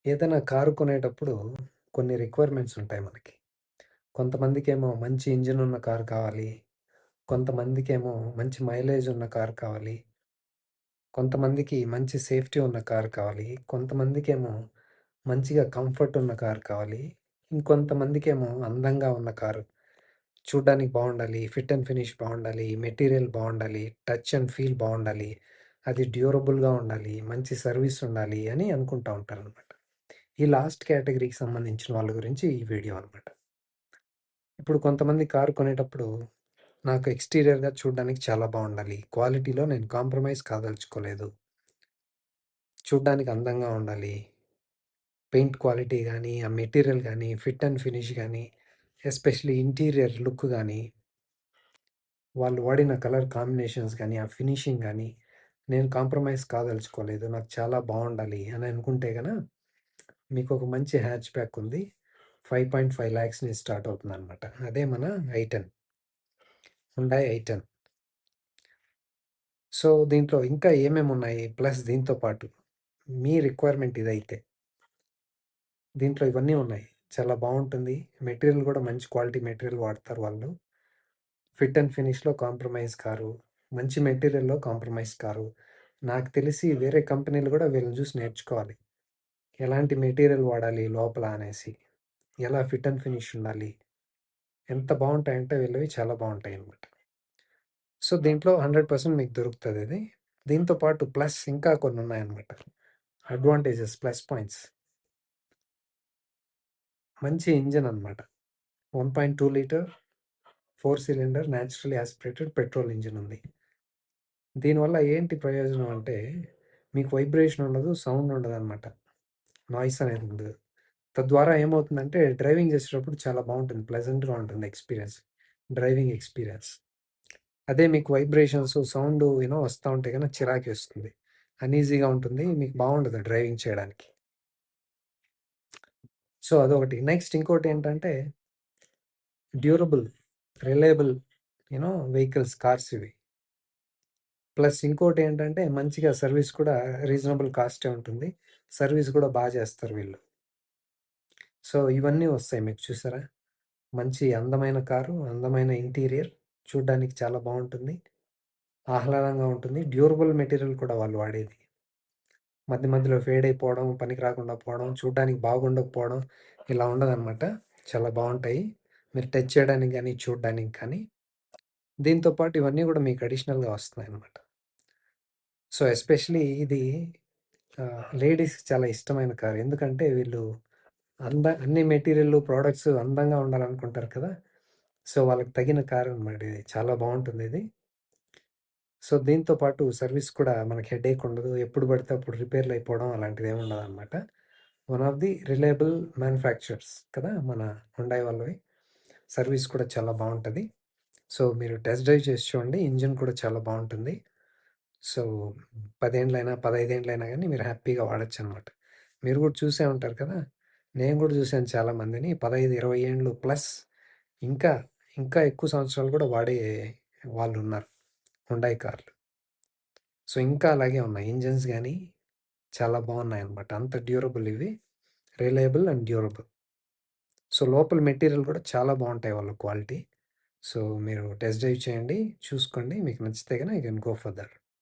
ఏదైనా కారు కొనేటప్పుడు కొన్ని రిక్వైర్మెంట్స్ ఉంటాయి మనకి. కొంతమందికేమో మంచి ఇంజిన్ ఉన్న కారు కావాలి. కొంతమందికేమో మంచి మైలేజ్ ఉన్న కారు కావాలి. కొంతమందికి మంచి సేఫ్టీ ఉన్న కారు కావాలి. కొంతమందికేమో మంచిగా కంఫర్ట్ ఉన్న కారు కావాలి. ఇంకొంతమందికేమో అందంగా ఉన్న కారు. చూడ్డానికి బావుండాలి. ఫిట్ అండ్ ఫినిష్ బావుండాలి. మెటీరియల్ బావుండాలి. టచ్ అండ్ ఫీల్ బావుండాలి. అది డ్యూరబుల్‌గా ఉండాలి. మంచి సర్వీస్ ఉండాలి అని అనుకుంటా ఉంటారనమాట. ఈ లాస్ట్ కేటగరీకి సంబంధించిన వాళ్ళ గురించి ఈ వీడియో అనమాట. ఇప్పుడు కొంతమంది కారు కొనేటప్పుడు నాకు ఎక్స్‌టీరియర్‌గా చూడ్డానికి చాలా బావుండాలి. క్వాలిటీలో నేను కాంప్రమైజ్ కాదలుచుకోలేదు. చూడ్డానికి అందంగా ఉండాలి. పెయింట్ క్వాలిటీ గానీ, ఆ మెటీరియల్ గానీ, ఫిట్ అండ్ ఫినిష్ గానీ, ఎస్పెషల్లీ ఇంటీరియర్ లుక్ గానీ, వాళ్ళు వాడిన కలర్ కాంబినేషన్స్ గానీ, ఆ ఫినిషింగ్ గానీ, నేను కాంప్రమైజ్ కాదలుచుకోలేదు. నాకు చాలా బావుండాలి అని అనుకుంటే మీకొక మంచి హ్యాచ్ బ్యాక్ ఉంది. 5.5 లాక్స్ నుంచి స్టార్ట్ అవుతుందనమాట. అదే మన ఐ10. హుండాయ్ ఐ10. సో, దీంట్లో ఇంకా ఏమేమున్నాయి? ప్లస్ దీంతో పాటు మీ రిక్వైర్మెంట్ ఇదైతే, దీంట్లో ఇవన్నీ ఉన్నాయి. చాలా బావుంటుంది. మెటీరియల్ గూడా మంచి క్వాలిటీ మెటీరియల్ వాడతారు వాళ్ళు. ఫిట్ అండ్ ఫినిష్‌లో కాంప్రమైజ్ కారు. మంచి మెటీరియల్‌లో కాంప్రమైజ్ కారు. నాకు తెలిసి వేరే కంపెనీలు గూడా వీళ్ళని చూసి నేర్చుకోవాలి. ఎలాంటి మెటీరియల్ వాడాలి లోపల అనేసి. ఎలా ఫిట్ అండ్ ఫినిష్ ఉండాలి. ఎంత బావుంటాయంటే వీళ్ళవి చాలా బావుంటాయన్నమాట. సో, దీంట్లో 100% మీకు దొరుకుతదిది. దీంతో పాటు ప్లస్ ఇంకా కొన్నున్నాయన్నమాట. Advantages, plus points. మంచి ఇంజిన్ అన్నమాట. 1.2 litre 4 cylinder naturally aspirated petrol engine ఉంది. దీనివల్ల ఏంటి ప్రయోజనం అంటే, మీకు వైబ్రేషన్ ఉండదు, సౌండ్ ఉండదన్నమాట. నాయిస్ అనేది ఉండదు. తద్వారా ఏమవుతుందంటే, డ్రైవింగ్ చేసేటప్పుడు చాలా బావుంటుంది. ప్లెజెంట్‌గా ఉంటుంది ఎక్స్‌పీరియన్స్. Driving experience. అదే మీకు వైబ్రేషన్స్, సౌండు వస్తా ఉంటే గనక చిరాకేస్తుంది. అన్‌ఈజీగా ఉంటుంది. మీకు బావుండదు డ్రైవింగ్ చేయడానికి. సో, అదొకటి. నెక్స్ట్ ఇంకోటేంటంటే డ్యూరబుల్, రిలయబుల్ వెహికల్స్, కార్స్ ఇవి. ప్లస్ ఇంకోటేంటంటే మంచిగా సర్వీస్ కూడా రీజనబుల్ కాస్టే ఉంటుంది. సర్వీస్ కూడా చేస్తారు వీళ్ళు. సో, ఇవన్నీ వస్తాయి మీకు చూసారా? మంచి అందమైన కారు, అందమైన ఇంటీరియర్, చూడ్డానికి చాలా బావుంటుంది. ఆహ్లాదంగా ఉంటుంది. డ్యూరబుల్ మెటీరియల్ కూడా వాళ్ళు వాడేది. మధ్య మధ్యలో ఫేడ్ అయిపోవడం, పనికి రాకుండా పోవడం, చూడ్డానికి బాగుండకపోవడం ఇలా ఉండదనమాట. చాలా బావుంటాయి. మీరు టచ్ చేయడానికి గానీ, చూడ్డానికి కానీ. దీంతో పాటు ఇవన్నీ గూడా మీకు అడిషనల్‌గా వస్తున్నాయన్నమాట. సో, ఎస్పెషల్లీ ఇది లేడీస్‌కి చాలా ఇష్టమైన కారు. ఎందుకంటే వీళ్ళు అన్ని మెటీరియల్లు, ప్రొడక్ట్స్ అందంగా ఉండాలనుకుంటారు కదా! సో, వాళ్ళకి తగిన కారు అనమాట ఇది. చాలా బావుంటుందిది. సో, దీంతో పాటు సర్వీస్ కూడా మనకి హెడేక్ ఉండదు. ఎప్పుడు పడితే అప్పుడు రిపేర్‌లు అయిపోవడం అలాంటిదేమి ఉండదనమాట. One of the reliable manufacturers కదా! మన హుండాయ్ వాళ్ళవి. సర్వీస్ కూడా చాలా బావుంటది. సో, మీరు టెస్ట్ డ్రైవ్ చేసి చూడండి. ఇంజిన్ కూడా చాలా బావుంటుంది. సో, 10 ఏండ్లైనా, 15 ఏండ్లైనా గానీ మీరు హ్యాపీగా వాడొచ్చనమాట. మీరు గూడా చూసే ఉంటారు కదా! నేను గూడా చూసాను చాలామందిని 15, 20 ఏండ్లు ప్లస్ ఇంకా, ఇంకా ఎక్కువ సంవత్సరాలు కూడా వాడే వాళ్ళున్నారు. హుండాయ్ కార్లు. సో, ఇంకా అలాగే ఉన్నాయి. ఇంజిన్స్ గానీ చాలా బావున్నాయన్నమాట. అంత డ్యూరబుల్ ఇవి. Reliable and durable. సో, లోపల మెటీరియల్ కూడా చాలా బావుంటాయి వాళ్ళ క్వాలిటీ. సో, మీరు టెస్ట్ డ్రైవ్ చేయండి. చూసుకోండి. మీకు నచ్చితే గనక you can go for that.